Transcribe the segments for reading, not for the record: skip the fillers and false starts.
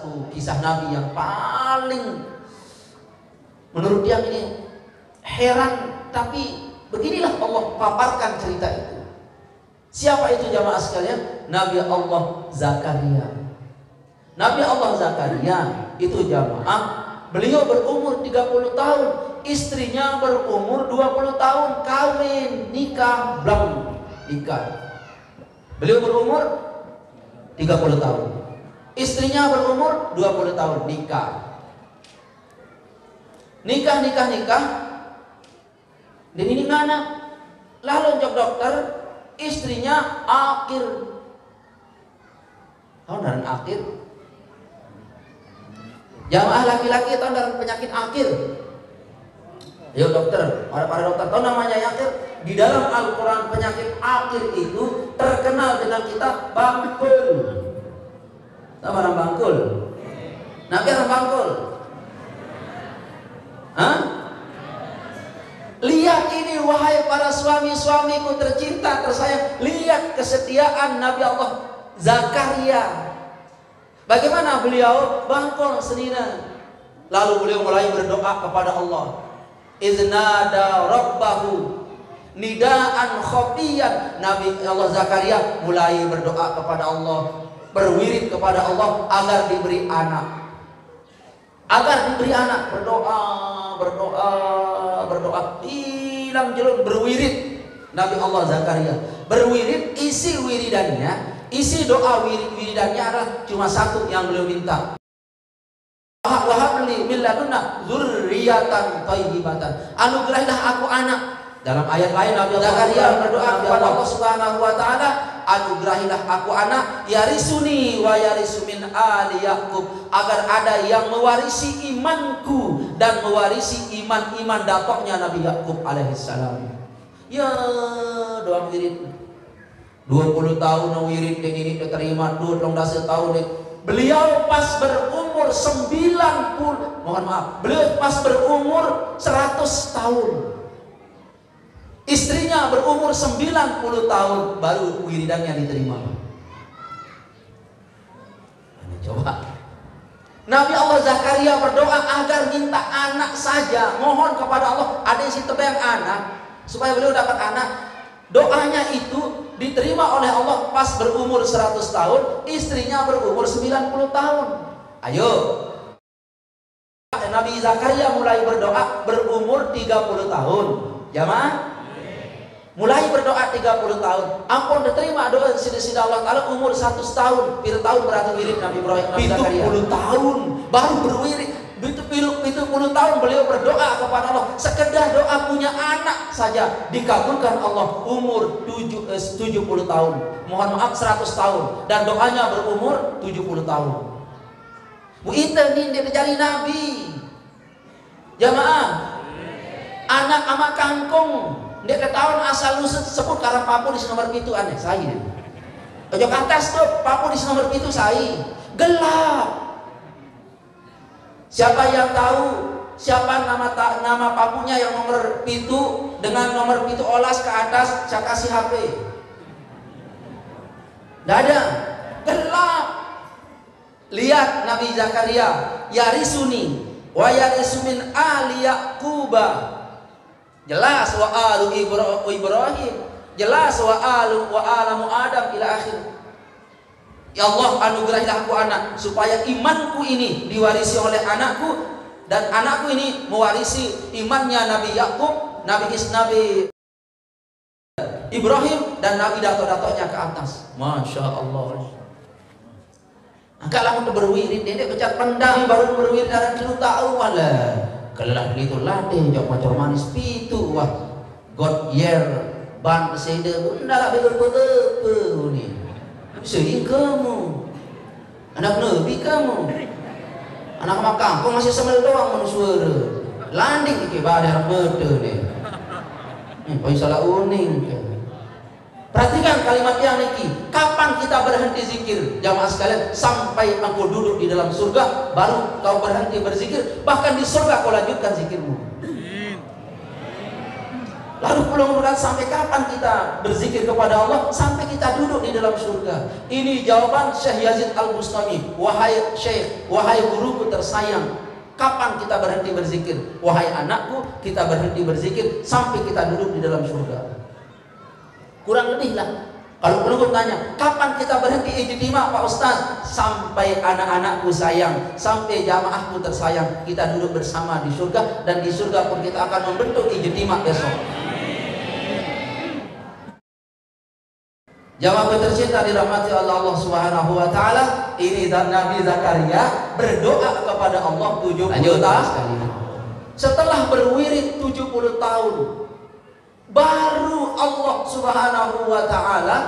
satu kisah Nabi yang paling menurut dia ini heran, tapi beginilah Allah paparkan cerita itu. Siapa itu jamaah sekalian? Nabi Allah Zakaria. Nabi Allah Zakaria itu jamaah, beliau berumur 30 tahun, istrinya berumur 20 tahun, kawin, nikah, belum nikah. Beliau berumur 30 tahun, istrinya berumur 20 tahun, nikah. Nikah. Dan ini anak. Lalu jok dokter, istrinya akhir. Tahu daran akhir? Jamaah laki-laki tahu daran penyakit akhir? Ayo dokter, para dokter tahu namanya akhir? Di dalam Al-Quran penyakit akhir itu terkenal dengan kitab bangkul. Tahu orang bangkul? Nabi orang bangkul. Hah? Lihat ini wahai para suami-suamiku tercinta tersayang, lihat kesetiaan Nabi Allah Zakaria. Bagaimana beliau bangkul senina. Lalu beliau mulai berdoa kepada Allah. Iznada rabbahu nidaan khafiyan. Nabi Allah Zakaria mulai berdoa kepada Allah, berwirid kepada Allah agar diberi anak. Berdoa hilang jelun berwirid. Nabi Allah Zakaria berwirid, isi wiridannya, isi doa wiridannya adalah cuma satu yang beliau minta. Wahabli min ladunna dzurriyyatan thayyibatan. Anugerahilah aku anak. Dalam ayat lain Nabi Zakaria berdoa kepada Allah Subhanahu wa taala, anugerahilah aku anak yarisuni wa yarisu min ali Yaqub, agar ada yang mewarisi imanku dan mewarisi iman datoknya Nabi Yaqub alaihissalam. Ya, doa wirid 20 tahun wirid yang ini diterima, 20 tahun. Beliau pas berumur 90, mohon maaf, beliau pas berumur 100 tahun. Istrinya berumur 90 tahun baru wiridannya diterima. Coba. Nabi Allah Zakaria berdoa agar minta anak saja, mohon kepada Allah ada isi tebang anak supaya beliau dapat anak. Doanya itu diterima oleh Allah pas berumur 100 tahun, istrinya berumur 90 tahun. Ayo. Nabi Zakaria mulai berdoa berumur 30 tahun. Jamaah mulai berdoa 30 tahun. Ampun diterima doa sida Allah Ta'ala umur 100 tahun. Pira tahun berarti wirid Nabi Ibrahim Nabi Zakaria 70 tahun baru berwirid. 70 tahun beliau berdoa kepada Allah. Sekedar doa punya anak saja dikabulkan Allah umur 70 tahun. Mohon maaf 100 tahun. Dan doanya berumur 70 tahun. Bu Ita ini dia cari Nabi. Jamaah anak ama kangkung dia ketahuan asal lu sebut karena papu di nomor pitu aneh saya. Ojo atas tuh papu di nomor pitu saya. Gelap. Siapa yang tahu siapa nama papunya yang nomor pitu dengan nomor pitu olas ke atas saya kasih HP. Tidak ada. Gelap. Lihat Nabi Zakaria, yarisuni wa yarisu min ali Yaquba. Jelas wa alu Ibrahim, jelas wa alamu Adam ila akhir. Ya Allah, anugerahilah aku anak supaya imanku ini diwarisi oleh anakku dan anakku ini mewarisi imannya Nabi Yaqub, Nabi Ibrahim dan Nabi dato-datonya ke atas. Masya Allah. Kalau untuk berwirid dia pecat pendang baru berwirid dan dulu tahu malah. Kelah itu latih jauh macam manis pitu wah God year ban peseda pun dah betul ni sering kamu anak nabi kamu anak makam kau masih semel doang manusia landing ke badar betul ni poin salah uning. Perhatikan kalimat yang niki. Kapan kita berhenti zikir? Jamaah sekalian, sampai engkau duduk di dalam surga baru kau berhenti berzikir. Bahkan di surga kau lanjutkan zikirmu. Lalu pulang berkata, sampai kapan kita berzikir kepada Allah? Sampai kita duduk di dalam surga. Ini jawaban Syekh Yazid Al-Bustami. Wahai Syekh, wahai guruku tersayang, kapan kita berhenti berzikir? Wahai anakku, kita berhenti berzikir sampai kita duduk di dalam surga. Kurang lebih lah. Kalau pelunggup tanya, kapan kita berhenti ijtima Pak Ustaz? Sampai anak-anakku sayang, sampai jamaahku tersayang, kita duduk bersama di surga, dan di surga pun kita akan membentuk ijtima besok. Jamaahku tercinta dirahmati Allah Subhanahu wa taala, ini Nabi Zakaria berdoa kepada Allah 70 tahun. Setelah berwirid 70 tahun, baru Allah Subhanahu wa taala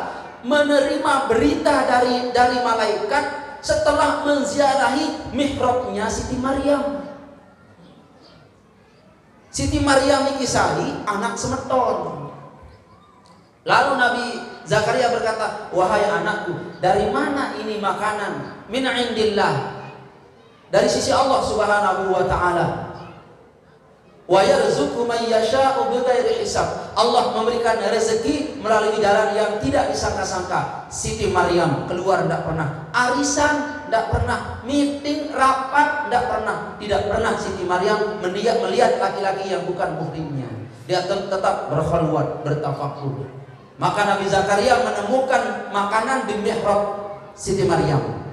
menerima berita dari malaikat setelah menziarahi mihrabnya Siti Maryam. Siti Maryam ini kisah anak semeton. Lalu Nabi Zakaria berkata, wahai anakku, dari mana ini makanan? Min indillah, dari sisi Allah Subhanahu wa taala. Wa yarzuqu man yasha'u bighairi hisab. Allah memberikan rezeki melalui jalan yang tidak disangka-sangka. Siti Maryam keluar tidak pernah, arisan tidak pernah, meeting rapat tidak pernah. Tidak pernah Siti Maryam melihat laki-laki yang bukan muhrimnya. Dia tetap berkhalwat, bertafakur. Maka Nabi Zakaria menemukan makanan di mihrab Siti Maryam.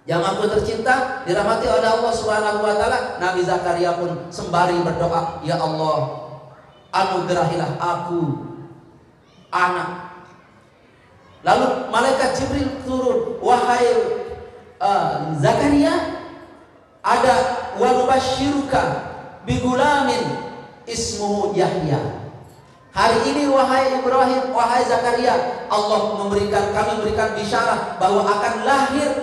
Yang aku tercinta dirahmati oleh Allah Subhanahu wa taala, Nabi Zakaria pun sembari berdoa, ya Allah, anugerahilah aku anak. Lalu malaikat Jibril turun, wahai Zakaria, ada wa nubasyiruka bi gulamin ismuhu Yahya. Hari ini wahai Ibrahim, wahai Zakaria, Allah kami memberikan bisyarat bahwa akan lahir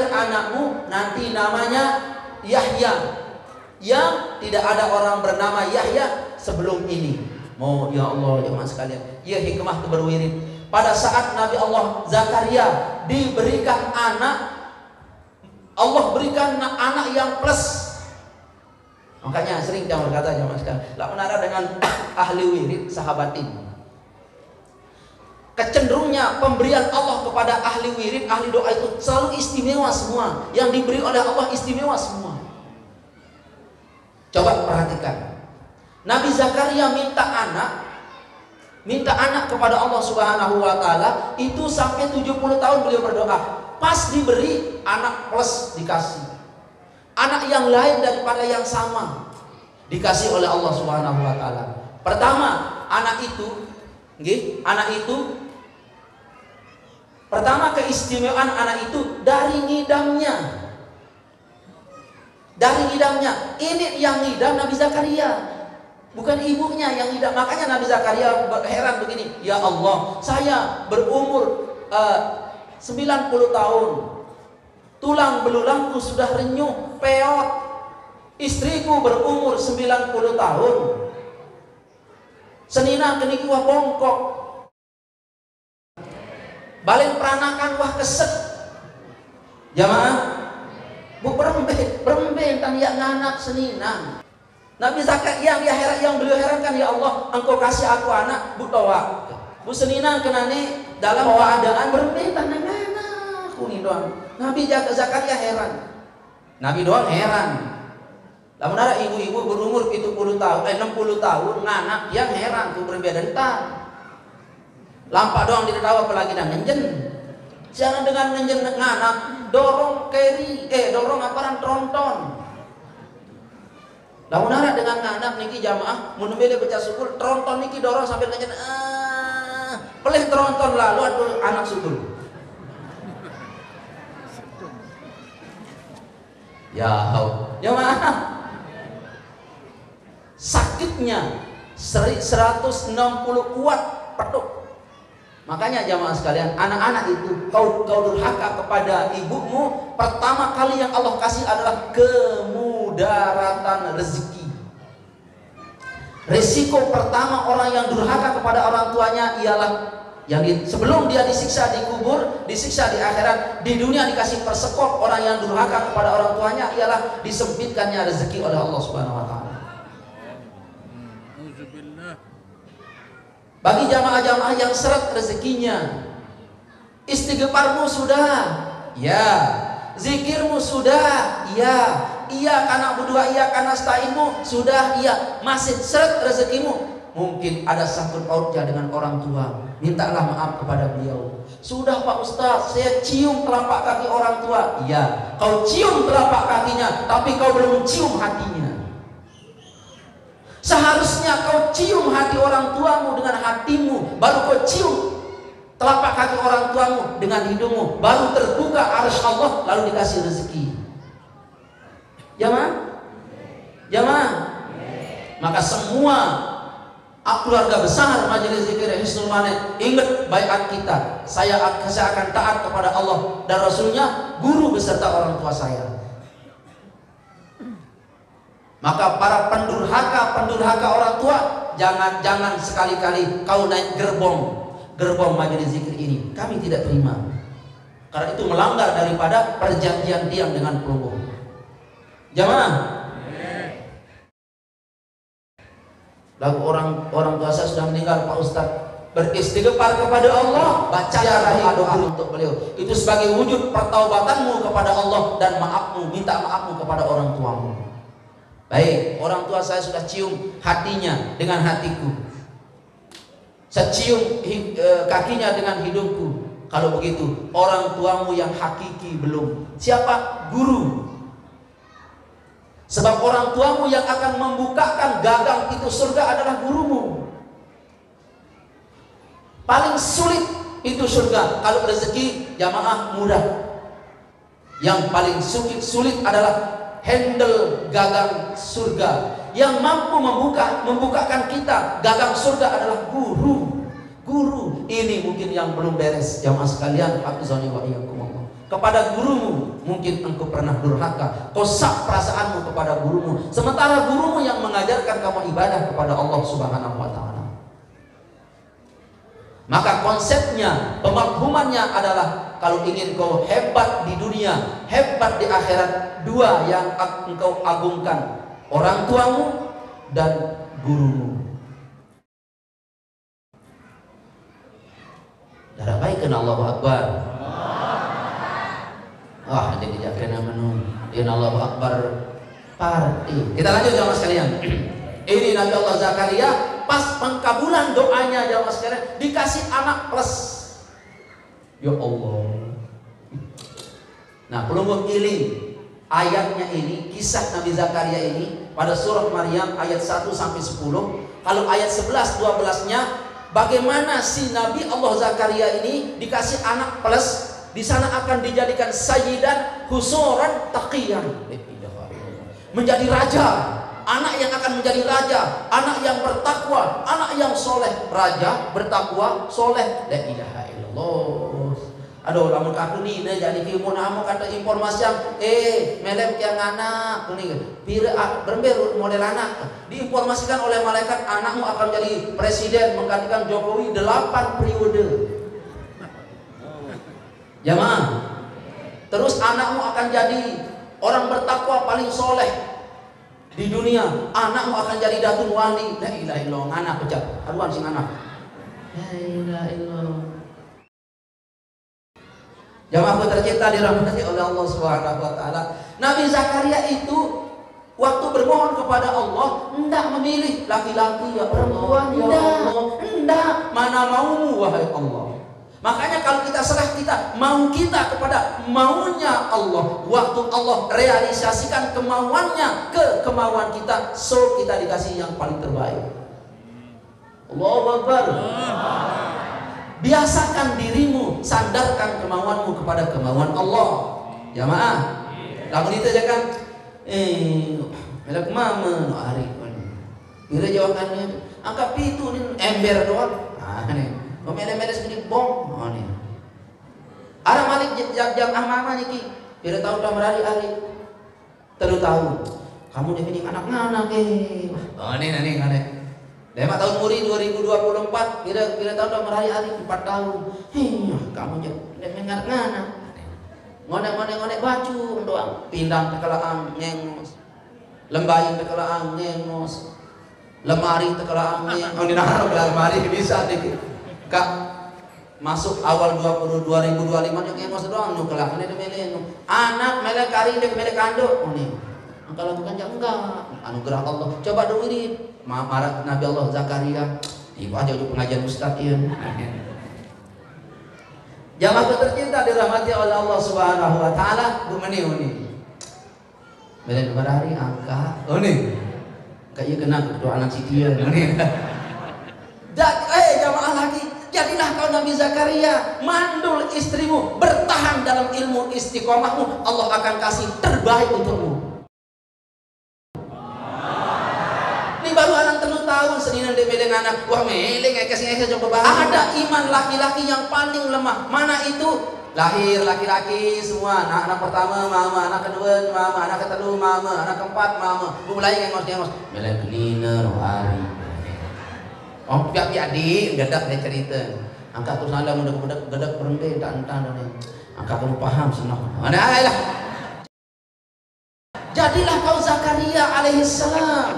anakmu nanti namanya Yahya, yang tidak ada orang bernama Yahya sebelum ini. Mau ya Allah jemaah sekalian, ya hikmah berwirid. Pada saat Nabi Allah Zakaria diberikan anak, Allah berikan anak yang plus. Makanya sering kita berkata jemaah sekalian, la menara dengan ahli wirid sahabatin. Kecenderungnya pemberian Allah kepada ahli wirid, ahli doa itu selalu istimewa semua. Yang diberi oleh Allah istimewa semua. Coba perhatikan. Nabi Zakaria minta anak kepada Allah Subhanahu wa taala, itu sampai 70 tahun beliau berdoa. Pas diberi anak plus dikasih. Anak yang lain daripada yang sama dikasih oleh Allah Subhanahu wa taala. Pertama, pertama keistimewaan anak itu dari ngidamnya. Dari ngidamnya. Ini yang ngidam Nabi Zakaria, bukan ibunya yang ngidam. Makanya Nabi Zakaria heran begini, ya Allah, saya berumur 90 tahun. Tulang belulangku sudah renyuh, peot. Istriku berumur 90 tahun. Senina keniki wah bongkok. Balen peranakan wah keset. Jamaah, bu berembe tan ya nganak senina. Nabi Zakaria yang beliau herankan, ya Allah, engkau kasih aku anak, bu toa. Bu senina kenane dalam keadaan berembe tan nganak kuni doang. Nabi Zakaria heran. Nabi doang heran. Lamun ada ibu-ibu berumur 60 tahun nganak yang heran tuh berbeda entah. Lampak doang ditawa apalagi dan nenjen. Jangan dengan nenjen nganak dorong dorong aparan tronton. Lamun ada dengan nganak niki jamaah mun bele baca syukur tronton niki dorong sambil nenjen peleh tronton lalu atuh anak syukur. Ya jamaah, sakitnya 160 kuat petuk. Makanya jamaah sekalian, anak-anak itu kau durhaka kepada ibumu, pertama kali yang Allah kasih adalah kemudaratan rezeki. Resiko pertama orang yang durhaka kepada orang tuanya ialah sebelum dia disiksa di kubur, disiksa di akhirat, di dunia dikasih persekop. Orang yang durhaka kepada orang tuanya ialah disempitkannya rezeki oleh Allah Subhanahu wa taala. Bagi jamaah-jamaah yang seret rezekinya, istighfarmu sudah, ya. Zikirmu sudah, ya. Iya karena berdua, iya karena nasta'inmu sudah, iya. Masih seret rezekimu, mungkin ada sangkut pautnya dengan orang tua, mintalah maaf kepada beliau. Sudah Pak Ustaz, saya cium telapak kaki orang tua. Iya, kau cium telapak kakinya, tapi kau belum cium hatinya. Seharusnya kau cium hati orang tuamu dengan hatimu, baru kau cium telapak kaki orang tuamu dengan hidungmu, baru terbuka arsy Allah, lalu dikasih rezeki. Jamaah? Jamaah? Maka semua keluarga besar Majelis Zikir Hisnul Manet, ingat baiat kita. Saya akan taat kepada Allah dan Rasulnya, guru beserta orang tua saya. Maka para pendurhaka orang tua, jangan sekali-kali kau naik gerbong Majelis Zikir ini. Kami tidak terima. Karena itu melanggar daripada perjanjian diam dengan pelunggu. Jamaah. Lalu orang tua saya sudah meninggal Pak Ustaz, beristighfar kepada Allah, baca doa untuk beliau. Itu sebagai wujud pertaubatanmu kepada Allah dan maafmu, minta maafmu kepada orang tuamu. Baik, orang tua saya sudah cium hatinya dengan hatiku, saya cium kakinya dengan hidungku. Kalau begitu, orang tuamu yang hakiki belum. Siapa? Guru. Sebab orang tuamu yang akan membukakan gagang itu surga adalah gurumu. Paling sulit itu surga. Kalau rezeki jamaah mudah. Yang paling sulit adalah handle gagang surga. Yang mampu membukakan kita gagang surga adalah guru. Guru ini mungkin yang belum beres jamaah sekalian. Hafizani wa iyyakumullah. Kepada gurumu mungkin engkau pernah durhaka, kosak perasaanmu kepada gurumu, sementara gurumu yang mengajarkan kamu ibadah kepada Allah Subhanahu wa ta'ala. Maka konsepnya, pemafhumannya adalah kalau ingin kau hebat di dunia, hebat di akhirat, dua yang engkau agungkan, orang tuamu dan gurumu. Darah baik kena Allahu Akbar. Wah, ada dijaga menu. Ya Allahu Akbar. Party. Kita lanjut jamaah sekalian. Ini Nabi Allah Zakaria pas pengkabulan doanya jamaah sekalian dikasih anak plus. Ya Allah. Nah, pelungguh iling ayatnya ini, kisah Nabi Zakaria ini pada surat Maryam ayat 1 sampai 10. Kalau ayat 11 12-nya bagaimana si Nabi Allah Zakaria ini dikasih anak plus, di sana akan dijadikan sayyidan husuran taqiyan, menjadi raja, anak yang akan menjadi raja, anak yang bertakwa, anak yang soleh, raja bertakwa, soleh, la ilaha illallah. Aduh, lamun aku nih jadi kimun amo kata informasi yang melem yang anak kuning berber model anak diinformasikan oleh malaikat, anakmu akan jadi presiden menggantikan Jokowi 8 periode. Jamaah, terus anakmu akan jadi orang bertakwa paling soleh di dunia. Anakmu akan jadi datun wali. La ilaha illallah. Anak pecah. Aduan sing anak. La ilaha illallah. Jamaahku tercinta dirahmati oleh Allah Subhanahu wa taala. Nabi Zakaria itu waktu bermohon kepada Allah hendak memilih laki-laki ya perempuan ya Allah. Hendak, mana maumu wahai Allah. Makanya kalau kita serah kita, mau kita kepada maunya Allah, waktu Allah realisasikan kemauannya ke kemauan kita, so kita dikasih yang paling terbaik. Allahu Akbar. Biasakan dirimu, sandarkan kemauanmu kepada kemauan Allah. Jamaah. Lamun itu aja kan melek mama no hari. Bila jawabannya angka pitu nih ember doang. Nah, nih. Memele-mele segede bom, oh nih. Ada malik jam mama niki, bila tahu dah merari-ari, terus tahu. Kamu definisi anak-anak oh nih. Lima tahun muri 2024, bila tahu dah merari-ari 4 tahun. Kamu jadi anak-anak. Ngonek baju doang, pindang tekelaang ngengos, lembayin tekelaang ngengos. lemari tekelamnya oh di naruh lemari bisa dikit kak masuk awal 2025 yang masuk doang nu kelak ini demele anak mele kari dek mele kanduk oh nih kalau bukan ya enggak anugerah Allah coba dengerin marah Nabi Allah Zakaria ibu aja untuk pengajian ustaz ieu jamaah tercinta dirahmati oleh Allah Subhanahu wa taala bumeni uni mele hari angka oh nih kayak kena doa anak sitian nih jamaah lagi jadilah kau Nabi Zakaria mandul istrimu bertahan dalam ilmu istiqomahmu Allah akan kasih terbaik untukmu ini baru anak 3 tahun seninan dia meleng anak wah meleng kasih coba bahas ada iman laki-laki yang paling lemah mana itu lahir laki-laki semua anak pertama mama anak kedua mama anak ketiga mama anak keempat mama mulai ngengos meleng kelina rohari oh pihak-pihak di gadak dia cerita angkat tu salah mudah gadak berhenti tak entah dah ni angkat kamu paham senang mana lah jadilah kau Zakaria alaihissalam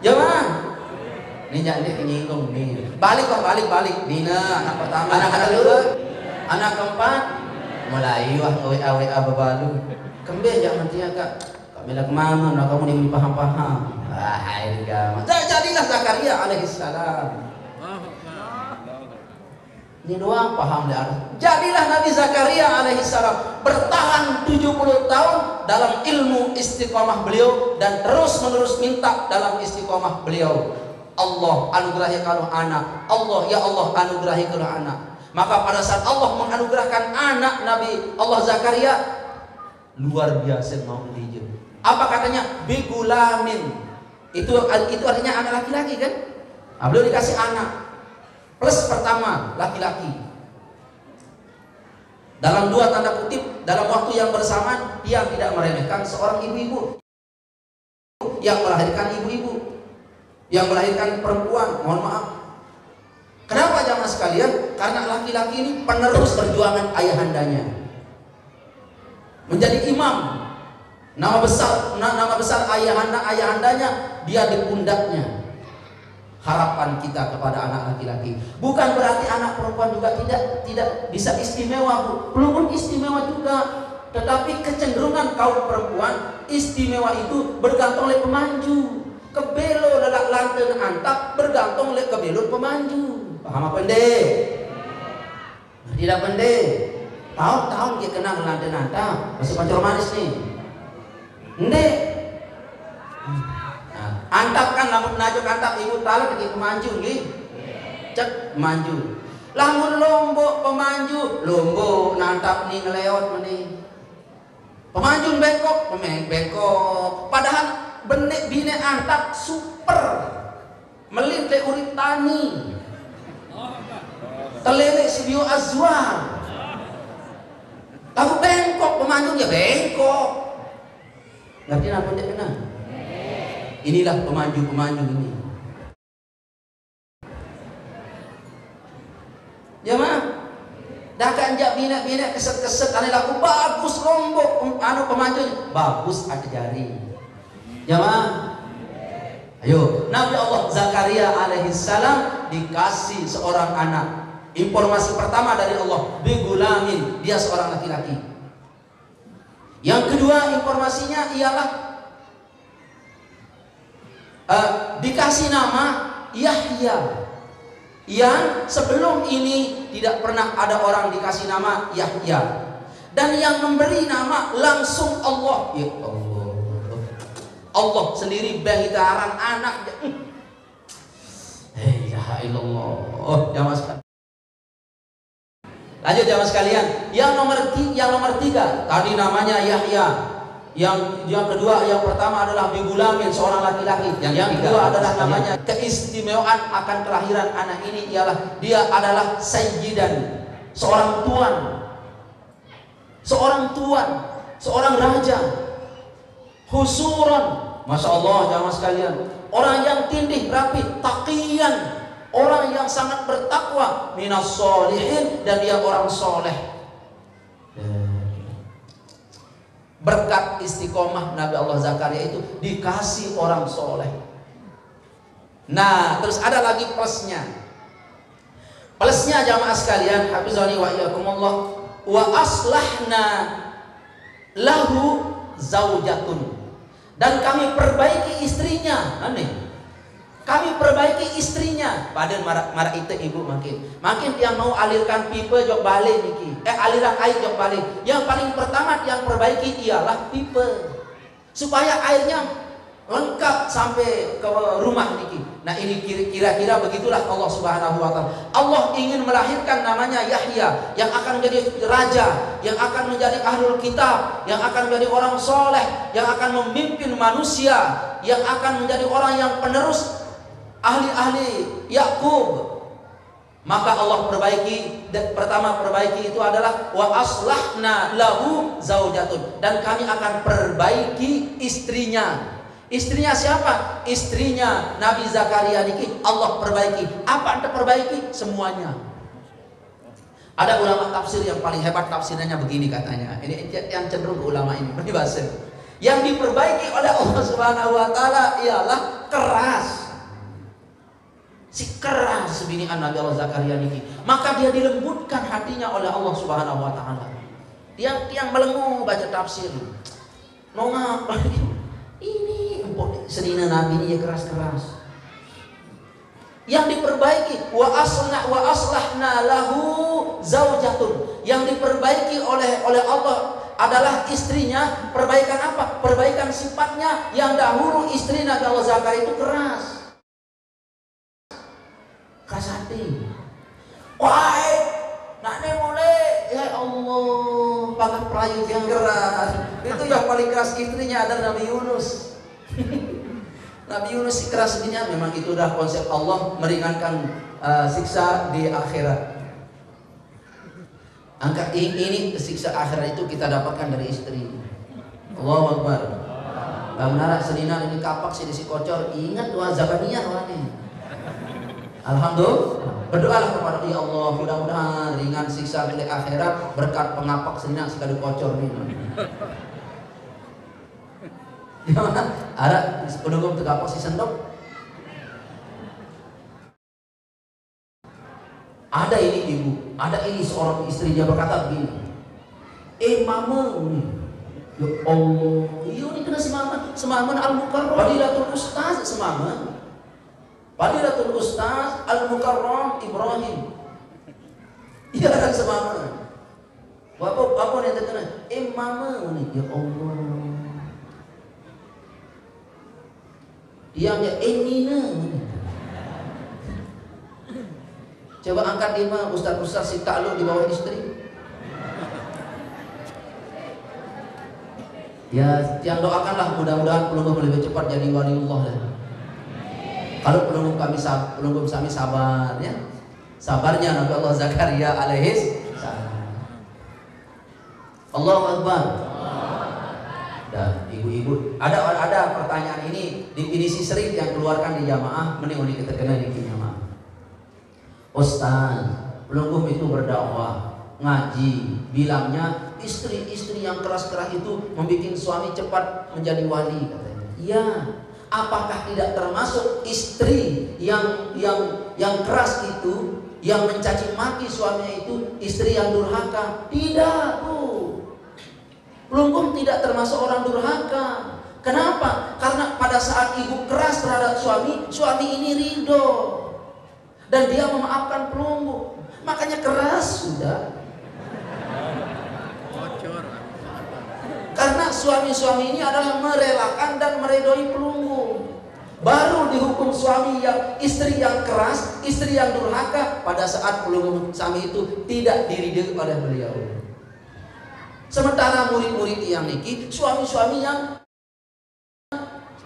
jemaah ni jadi penyinggung ni balik Dina anak pertama anak kedua anak keempat mulai wah WA babalu kembe jangan dia kak bilang mama nak kamu ni paham hai gaman jadilah Zakaria alaihissalam ini doang paham dah jadilah Nabi Zakaria alaihissalam bertahan 70 tahun dalam ilmu istiqomah beliau dan terus menerus minta dalam istiqomah beliau Allah anugerahi kalau anak Allah ya Allah anugerahi kalau anak maka pada saat Allah menganugerahkan anak Nabi Allah Zakaria luar biasa mau dia apa katanya bigulamin itu artinya anak laki-laki kan beliau dikasih anak plus pertama laki-laki dalam 2 tanda kutip dalam waktu yang bersamaan dia tidak meremehkan seorang ibu-ibu yang melahirkan ibu-ibu yang melahirkan perempuan mohon maaf kenapa jamaah sekalian karena laki-laki ini penerus perjuangan ayahandanya menjadi imam nama besar ayahandanya dia di pundaknya harapan kita kepada anak laki-laki bukan berarti anak perempuan juga tidak bisa istimewa belum istimewa juga tetapi kecenderungan kaum perempuan istimewa itu bergantung oleh pemanju kebelo lelak lanten antap bergantung oleh kebelo pemanju paham apa ndek tidak pendek tahun-tahun dia kena lanten antap masih pancor manis nih ndek antap kan lamun najuk antap ibu talak ke pemanju nggih cek manju lamun lombok pemanju lombok nantap nih ngeleot meni pemanju bengkok padahal benek bine antap super melinte urip tani telele si bio azwan tahu bengkok pemanju ya bengkok ngerti apa dia kena inilah pemanju ini jemaah dah kanjak bina keset ane laku bagus lombok pemanjunya bagus ada jari jemaah ayo Nabi Allah Zakaria alaihissalam dikasih seorang anak informasi pertama dari Allah bigulamin dia seorang laki-laki yang kedua informasinya ialah dikasih nama Yahya yang sebelum ini tidak pernah ada orang dikasih nama Yahya dan yang memberi nama langsung Allah ya Allah sendiri bangitaran anak la ilallah jamaah sekalian lanjut jamaah sekalian yang nomor 3 tadi namanya Yahya yang kedua yang pertama adalah bigulamin seorang laki-laki yang kedua adalah namanya keistimewaan akan kelahiran anak ini ialah dia adalah sayyidan seorang tuan seorang raja husuran masya Allah jamaah sekalian orang yang tindih rapi taqiyan orang yang sangat bertakwa minas sholihin dan dia orang soleh berkat istiqomah Nabi Allah Zakaria itu dikasih orang soleh Nah, terus ada lagi plusnya. Plusnya jamaah sekalian, hafizani wa iyyakumullah, wa aslahna lahu zaujatun. Dan kami perbaiki istrinya. Aneh. Kami perbaiki istrinya. Padahal marah itu ibu makin dia mau alirkan pipe jok balik niki. Aliran air jok balik. Yang paling pertama yang perbaiki ialah pipe. Supaya airnya lengkap sampai ke rumah niki. Nah, ini kira-kira begitulah Allah Subhanahu wa taala. Allah ingin melahirkan namanya Yahya yang akan menjadi raja, yang akan menjadi ahlul kitab, yang akan menjadi orang soleh, yang akan memimpin manusia, yang akan menjadi orang yang penerus ahli-ahli Yakub. Maka Allah perbaiki, pertama perbaiki itu adalah wa aslahna lahu zaujatun, dan kami akan perbaiki istrinya. Istrinya siapa? Istrinya Nabi Zakaria niki Allah perbaiki. Apa anda perbaiki? Semuanya. Ada ulama tafsir yang paling hebat tafsirannya begini katanya. Ini yang cenderung ke ulama ini. Yang diperbaiki oleh Allah Subhanahu wa taala ialah keras. Si keras sebinian Nabi Allah Zakaria niki, maka dia dilembutkan hatinya oleh Allah Subhanahu wa taala. Tiang melenguh baca tafsir. Nongak ini sedina Nabi ini keras-keras. Yang diperbaiki wa aslahna lahu zaujatun. Yang diperbaiki oleh Allah adalah istrinya. Perbaikan apa? Perbaikan sifatnya. Yang dahulu istri Nabi Allah Zakaria itu keras hati. Wah, nak mulai ya Allah, pakai perayu yang keras. Itu yang paling keras istrinya adalah Nabi Yunus. Nabi Yunus keras istrinya. Memang itu dah konsep Allah meringankan siksa di akhirat. Angka ini siksa akhirat itu kita dapatkan dari istri. Allahu Akbar. Bang Nara selina ini kapak si kocor. Ingat doa Zabaniyah nih. Alhamdulillah, berdoalah kepada Ya Allah, mudah-mudahan ringan siksa di akhirat berkat pengapak selina sekali kocor nih. Di mana? Ada penunggu terkapak si sendok. Ada ini ibu, ada ini seorang istri, dia berkata begini. Mama, ya Allah, iya ini kena semaman al-mukarram, Fadilatul Ustaz semaman. Fadilatul Ustaz Al-Mukarram Ibrahim. Iya kan semaman. Bapak yang terkena mama nih, ya Allah. Diamnya Nina. Coba angkat dia mah ustaz-ustaz si takluk di bawah istri. Ya, yang doakanlah mudah-mudahan pelungguh lebih cepat jadi waliullah lah. Kalau pelungguh kami sabar ya. Sabarnya Nabi Allah Zakaria alaihis salam. Allahu Akbar. Dan ibu-ibu, ada pertanyaan ini definisi sering yang keluarkan di jamaah, mending kita kenal di jamaah. Ustaz, pelungguh itu berdakwah, ngaji, bilangnya istri-istri yang keras-keras itu membuat suami cepat menjadi wali katanya. Iya. Apakah tidak termasuk istri yang keras itu, yang mencaci maki suaminya itu istri yang durhaka? Tidak, Bu. Pelungguh tidak termasuk orang durhaka. Kenapa? Karena pada saat ibu keras terhadap suami ini ridho dan dia memaafkan pelungguh. Makanya keras sudah. Karena suami-suami ini adalah merelakan dan meridhoi pelungguh. Baru dihukum istri yang keras, istri yang durhaka pada saat pelungguh suami itu tidak diridhoi oleh beliau. Sementara murid-murid yang niki, suami-suami yang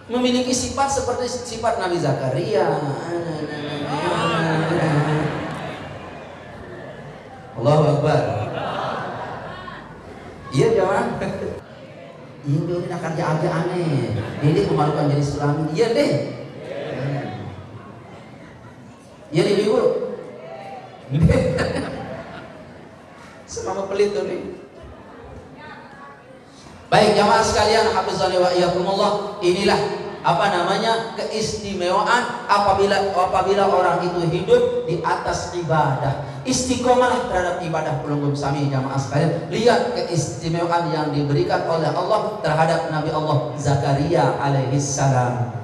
memiliki sifat seperti sifat Nabi Zakaria. Allahu Akbar. Iya jangan. Iya deh, ini kerja aja aneh. Ini memalukan jadi suami. Iya deh. Iya nih ibu. Semama pelit tuh nih. Baik jamaah sekalian, hafizani wa iyyakumullah. Inilah apa namanya keistimewaan apabila orang itu hidup di atas ibadah. Istiqomah terhadap ibadah pelunggup sami jamaah sekalian. Lihat keistimewaan yang diberikan oleh Allah terhadap Nabi Allah Zakaria alaihissalam.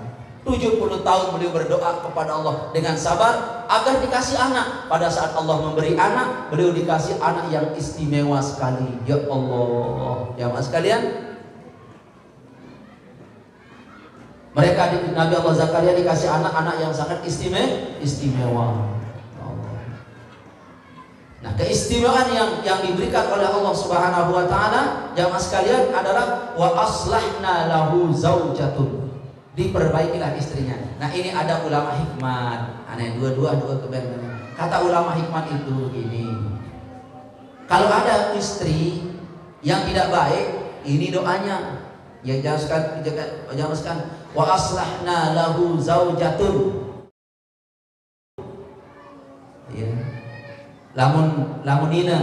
70 tahun beliau berdoa kepada Allah dengan sabar agar dikasih anak. Pada saat Allah memberi anak, beliau dikasih anak yang istimewa sekali. Ya Allah, jamaah sekalian. Mereka Nabi Allah Zakaria dikasih anak-anak yang sangat istimewa. Nah, keistimewaan yang diberikan oleh Allah Subhanahu wa taala jamaah sekalian adalah wa aslahna lahu zaujatun. Diperbaikilah istrinya. Nah, ini ada ulama hikmat. Aneh dua kebenaran. Kata ulama hikmat itu begini. Kalau ada istri yang tidak baik, ini doanya. Ya jangan wa aslahna lahu zaujatun. Ya. Lamun ina,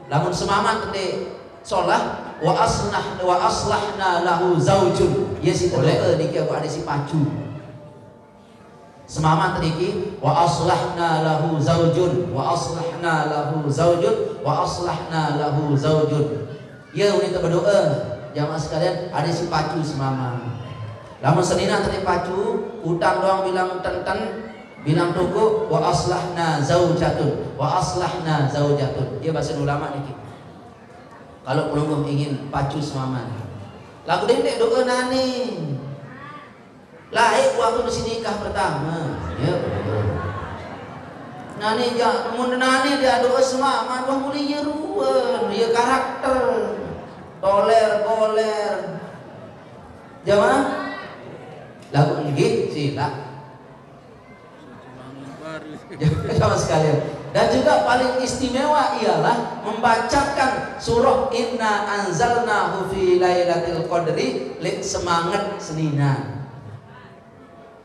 lamun semaman tadi solah wa aslahna lahu zaujun. Ya si boleh niki aku ada si pacu. Semaman tadi wa aslahna lahu zaujun wa aslahna lahu zaujun wa aslahna lahu zaujun. Ya kita berdoa jamaah sekalian ada si pacu semaman. Lamun senina tadi pacu, utang doang bilang tenten, bilang tuku wa aslahna zaujatun wa aslahna zaujatun. Dia bahasa ulama niki. Kalau belum ingin pacu semaman. Lagu dendek doa nani. Laik waktu di nikah pertama. Ya betul. Nani mun nani dia doa semaman wah mulia ruan, dia karakter. Toler. Jamaah lagu nggih sila. Sama sekalian. Dan juga paling istimewa ialah membacakan surah Inna anzalnahu fi lailatul qadri semangat senina.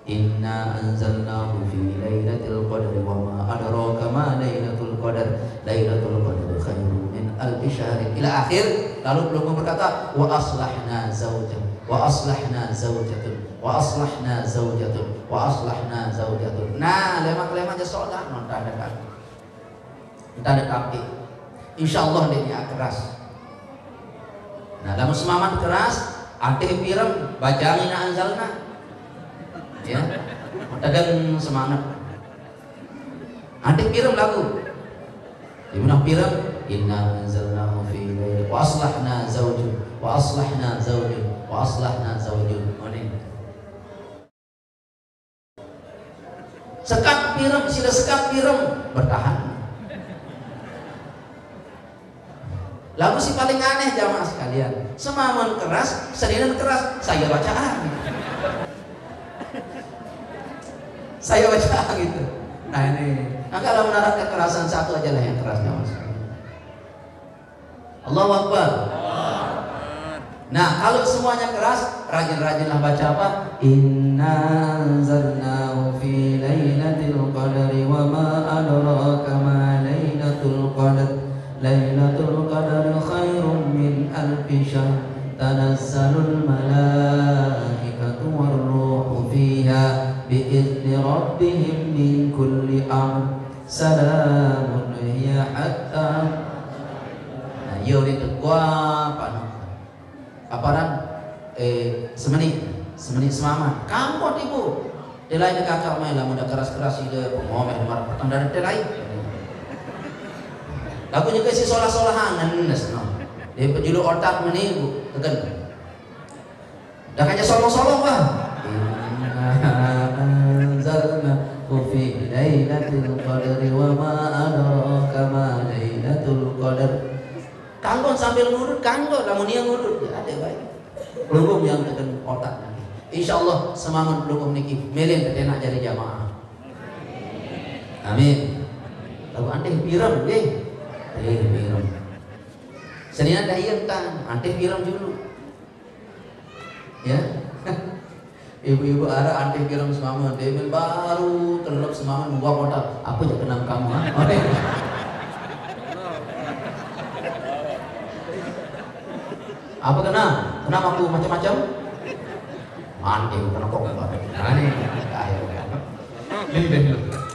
Inna anzalnahu fi lailatul qadri wa ma adraka ma lailatul qadr. Lailatul qadri khairun min alfi syahr. Ila akhir. Lalu belum berkata wa aslahna zaujatun wa aslahna zaujatun wa aslahna zaujatun wa aslahna zaujatun. Nah, lemak-lemak aja sholat nonton ada kaki. Insyaallah dia keras. Nah, lamun semaman keras, adeh pirem bacangin anzalna. Ya. Tegang semangat. Adeh pirem lagu. Di mana pirem? Inna anzalnahu fi lail wa aslahna zaujun wa aslahna zaujun wa aslahna zaujun. Sekat pirem, sila sekat pirem bertahan. Lagu si paling aneh jamaah sekalian. Semaman keras, seninan keras, saya bacaan. Saya bacaan gitu. Nah ini. Nah kalau menaruh kekerasan satu aja lah yang keras jamaah sekalian. Allahu Akbar. Nah kalau semuanya keras, rajin-rajinlah baca apa? Inna anzalnahu fi lailatul qadri wa ma adraka ma lailatul qadr. Lailatul qadri khairun min alfi syahr. Tanazzalul malaikatu warruhu fiha bi'izni rabbihim min kulli amr. Salamun hiya hatta. Nah, yo itu gua aparan semenit semama kamu tipu delai kakak main lah muda keras ide pengomel marah petang dari delai lagu juga si solah-solahan no dia penjulu otak menipu tekan dah kaya solong-solong bah anzalna fi lailatul qadri wa ma adraka ma lailatul qadr. Kanggo sambil ngurut, kanggo lamun dia ngurut ya ada baik. Belum yang tekan otak. Insyaallah semangat belum niki melen tetenak jadi jamaah. Amin. Lalu anteh pirem nggih. Pirem. Senina da ieu tah, anteh pirem dulu. Ya. Ibu-ibu ara anteh pirem semangat, demen baru telep semangat buah modal. Apa je kenang kamu ha? Apa kena? Kenapa aku macam-macam? Mandi kena kok. Nah ini ayo kan. Limbah lu.